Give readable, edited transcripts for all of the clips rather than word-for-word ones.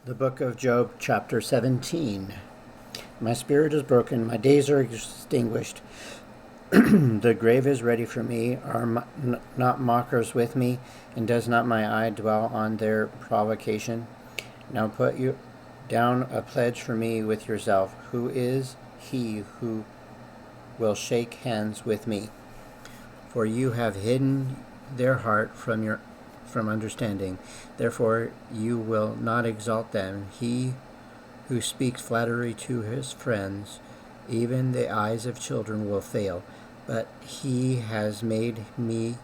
The book of Job, chapter 17. My spirit is broken, my days are extinguished. The grave is ready for me. Are not mockers with me? And does not my eye dwell on their provocation? Now put you down a pledge for me with yourself. Who is he who will shake hands with me? For you have hidden their heart from understanding. Therefore you will not exalt them. He who speaks flattery to his friends, even the eyes of children will fail. But he has made me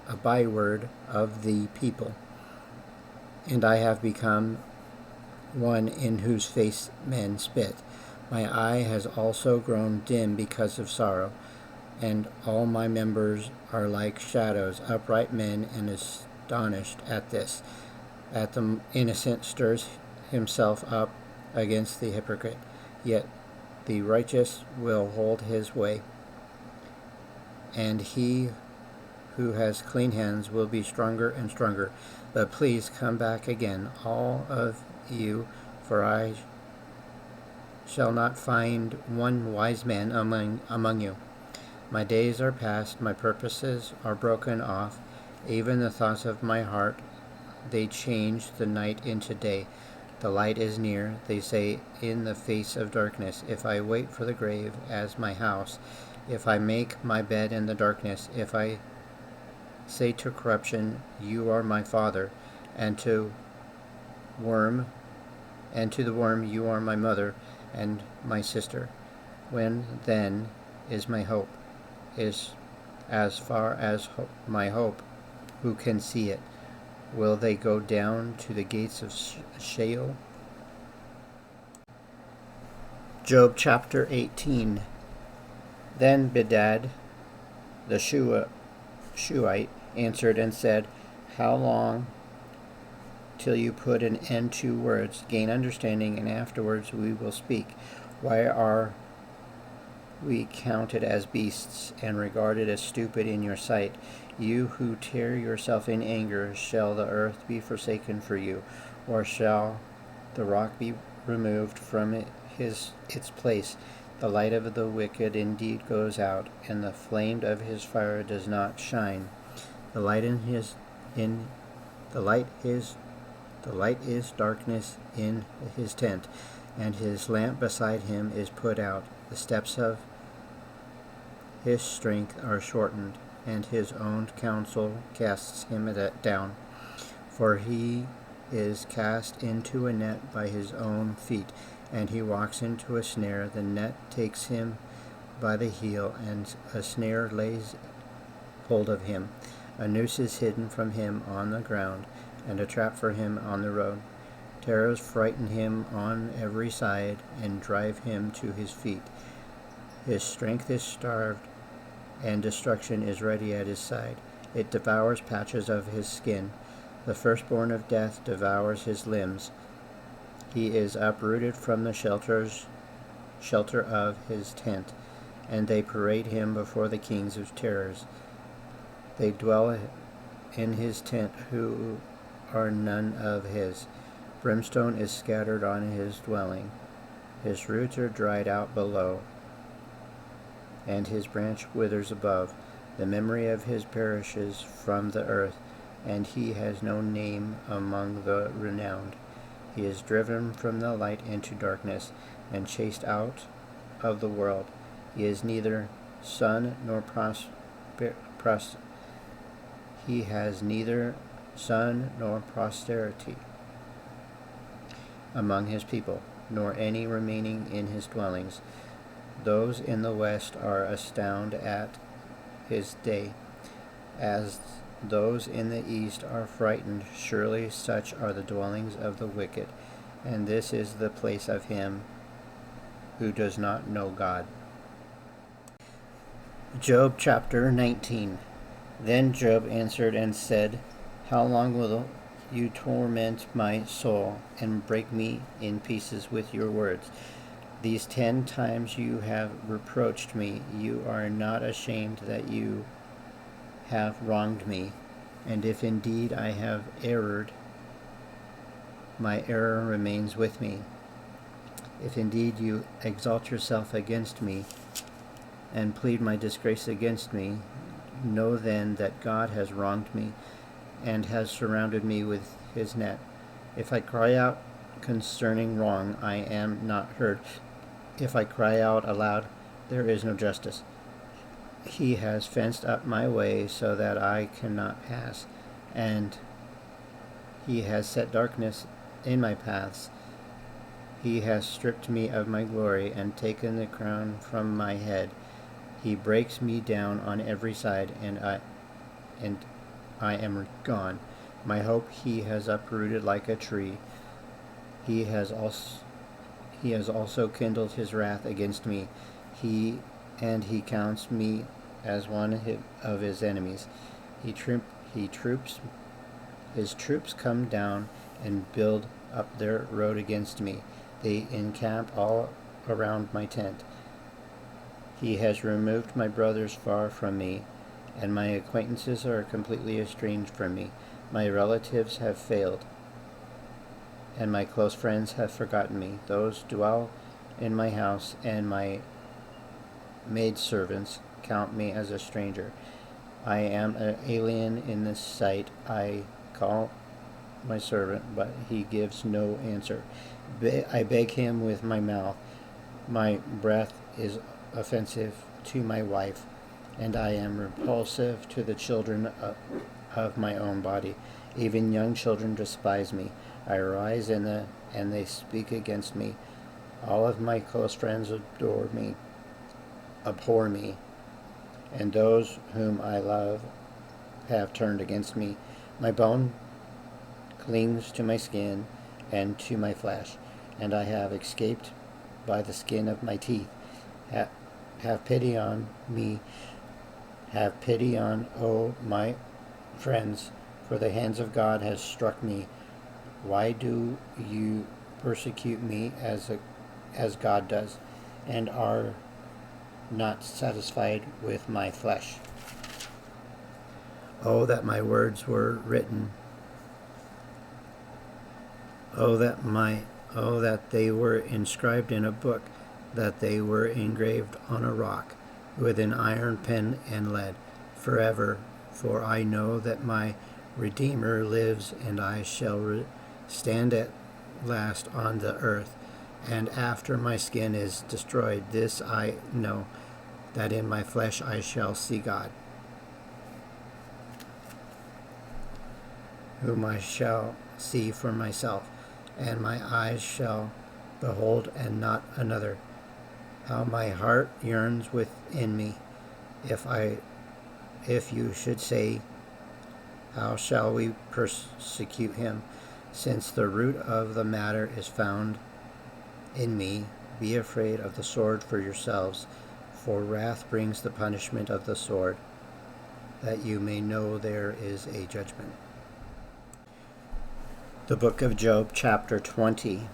a byword of the people, and I have become one in whose face men spit. My eye has also grown dim because of sorrow, and all my members are like shadows. Upright men and astonished at this. At the innocent stirs himself up against the hypocrite, yet the righteous will hold his way, and he who has clean hands will be stronger and stronger. But please come back again, all of you, for I shall not find one wise man among you. My days are past, my purposes are broken off, even the thoughts of my heart, they change the night into day. The light is near, they say, in the face of darkness. If I wait for the grave as my house, if I make my bed in the darkness, if I say to corruption, you are my father, and to worm, and to the worm, you are my mother and my sister. When then is my hope? Is as far as my hope, who can see it? Will they go down to the gates of Sheol? Job chapter 18. Then Bildad the Shuhite answered and said, how long till you put an end to words? Gain understanding, and afterwards we will speak. Why are we counted as beasts and regarded as stupid in your sight? You who tear yourself in anger, shall the earth be forsaken for you, or shall the rock be removed from its place? The light of the wicked indeed goes out, and the flame of his fire does not shine. The light is darkness in his tent, and his lamp beside him is put out. The steps of his strength are shortened, and his own counsel casts him down. For he is cast into a net by his own feet, and he walks into a snare. The net takes him by the heel, and a snare lays hold of him. A noose is hidden from him on the ground, and a trap for him on the road. Terrors frighten him on every side, and drive him to his feet. His strength is starved, and destruction is ready at his side. It devours patches of his skin. The firstborn of death devours his limbs. He is uprooted from the shelter of his tent, and they parade him before the kings of terrors. They dwell in his tent who are none of his. Brimstone is scattered on his dwelling. His roots are dried out below, and his branch withers above. The memory of his perishes from the earth, and he has no name among the renowned. He is driven from the light into darkness, and chased out of the world. He is neither son nor he has neither son nor posterity among his people, nor any remaining in his dwellings. Those in the west are astounded at his day, as those in the east are frightened. Surely such are the dwellings of the wicked, and this is the place of him who does not know God. Job chapter 19. Then Job answered and said, how long will you torment my soul, and break me in pieces with your words? These 10 times you have reproached me. You are not ashamed that you have wronged me. And if indeed I have erred, my error remains with me. If indeed you exalt yourself against me and plead my disgrace against me, know then that God has wronged me and has surrounded me with his net. If I cry out concerning wrong, I am not heard. If I cry out aloud, there is no justice. He has fenced up my way so that I cannot pass, and he has set darkness in my paths. He has stripped me of my glory and taken the crown from my head. He breaks me down on every side, and I am gone. My hope he has uprooted like a tree. He has also kindled his wrath against me. He counts me as one of his enemies. His troops come down and build up their road against me. They encamp all around my tent. He has removed my brothers far from me, and my acquaintances are completely estranged from me. My relatives have failed, and my close friends have forgotten me. Those dwell in my house, and my maidservants count me as a stranger. I am an alien in this sight. I call my servant, but he gives no answer. I beg him with my mouth. My breath is offensive to my wife, and I am repulsive to the children of my own body. Even young children despise me. I rise and they speak against me. All of my close friends abhor me, and those whom I love have turned against me. My bone clings to my skin and to my flesh, and I have escaped by the skin of my teeth. Have pity on me. Have pity on, my friends, for the hands of God has struck me. Why do you persecute me as God does, and are not satisfied with my flesh? Oh, that my words were written. Oh, that they were inscribed in a book, that they were engraved on a rock with an iron pen and lead forever. For I know that my Redeemer lives, and I shall stand at last on the earth. And after my skin is destroyed, this I know, that in my flesh I shall see God, whom I shall see for myself, and my eyes shall behold, and not another. How my heart yearns within me. If you should say, how shall we persecute him? Since the root of the matter is found in me, be afraid of the sword for yourselves, for wrath brings the punishment of the sword, that you may know there is a judgment. The Book of Job, chapter 20.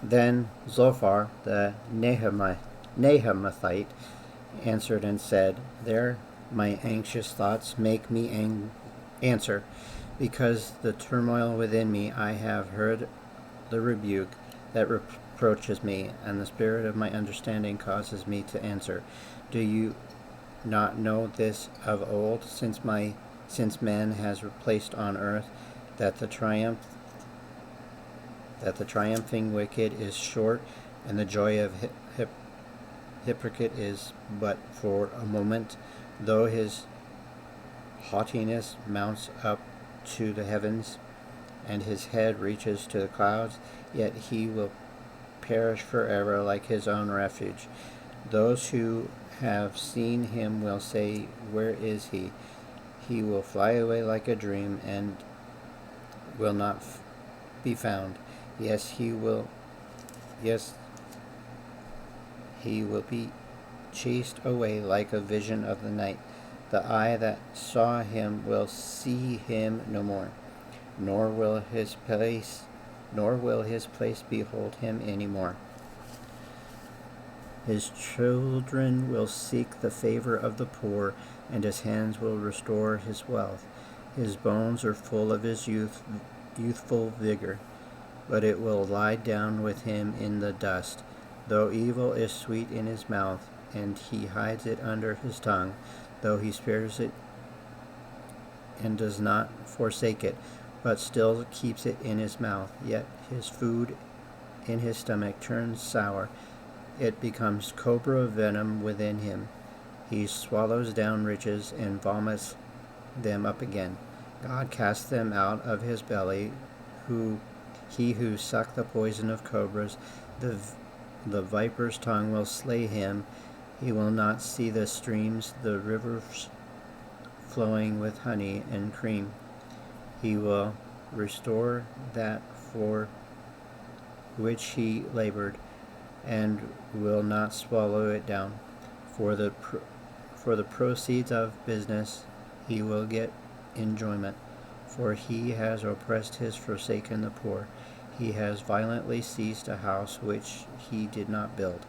Then Zophar the Naamathite answered and said, There my anxious thoughts make me answer, because the turmoil within me. I have heard the rebuke that reproaches me, and the spirit of my understanding causes me to answer. Do you not know this of old, since man has replaced on earth, that the triumphing wicked is short, and the joy of hypocrite is but for a moment? Though his haughtiness mounts up to the heavens, and his head reaches to the clouds, yet he will perish forever like his own refuge. Those who have seen him will say, Where is he? He will fly away like a dream, and will not be found. Yes, he will be chased away like a vision of the night. The eye that saw him will see him no more, nor will his place behold him any more. His children will seek the favor of the poor, and his hands will restore his wealth. His bones are full of his youthful vigor. but it will lie down with him in the dust. Though evil is sweet in his mouth, and he hides it under his tongue, though he spares it and does not forsake it, but still keeps it in his mouth, yet his food in his stomach turns sour. It becomes cobra venom within him. He swallows down riches and vomits them up again. God casts them out of his belly, he who sucked the poison of cobras. The viper's tongue will slay him. He will not see the streams, the rivers flowing with honey and cream. He will restore that for which he labored, and will not swallow it down. For the proceeds of business he will get enjoyment, for he has oppressed his forsaken the poor. He has violently seized a house which he did not build.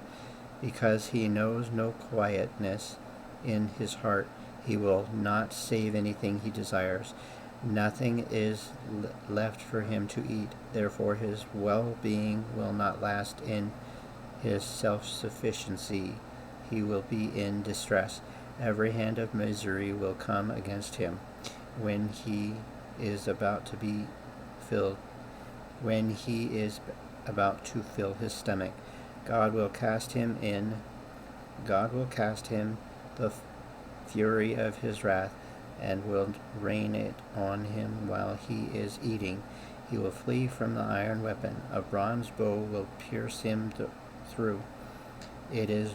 Because he knows no quietness in his heart, he will not save anything he desires. Nothing is left for him to eat. Therefore his well-being will not last. In his self-sufficiency he will be in distress. Every hand of misery will come against him when he is about to be filled, when he is about to fill his stomach. God will cast him the fury of his wrath, and will rain it on him while he is eating. He will flee from the iron weapon. A bronze bow will pierce him through. It is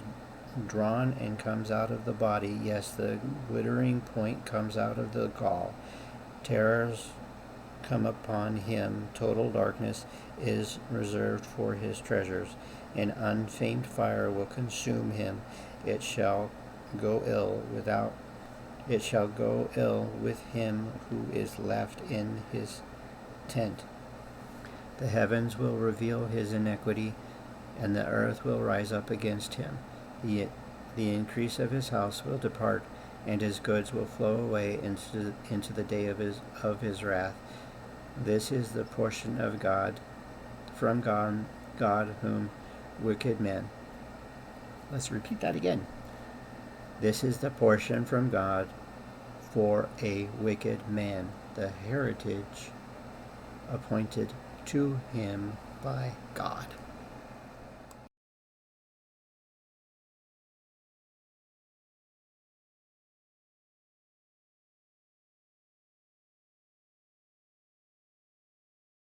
drawn and comes out of the body. Yes, the glittering point comes out of the gall. Terrors come upon him. Total darkness is reserved for his treasures. An unfamed fire will consume him. It shall go ill with him who is left in his tent. The heavens will reveal his iniquity, and the earth will rise up against him. The increase of his house will depart, and his goods will flow away into the day of his wrath. This is the portion of God, from God whom wicked men. Let's repeat that again. This is the portion from God for a wicked man, the heritage appointed to him by God.